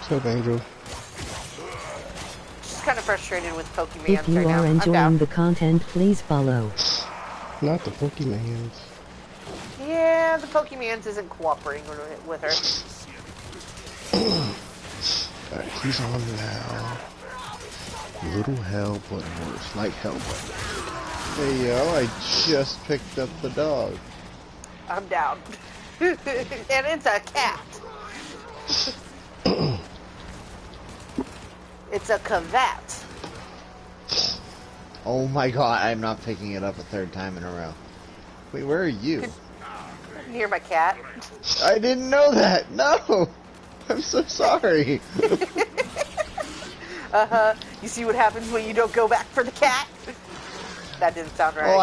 What's up, Angel? Just kind of frustrated with Pokemon If you right now. are enjoying the content, please follow. Not the Pokemans. Yeah, the Pokemans isn't cooperating with her. Alright, he's on now. Little hell, but worse. Like hell, but Hey yo, I just picked up the dog. I'm down. And it's a cat. It's a cavat. Oh my god, I'm not picking it up a third time in a row. Wait, where are you? Near my cat. I didn't know that! No! I'm so sorry! You see what happens when you don't go back for the cat? That didn't sound right. Oh,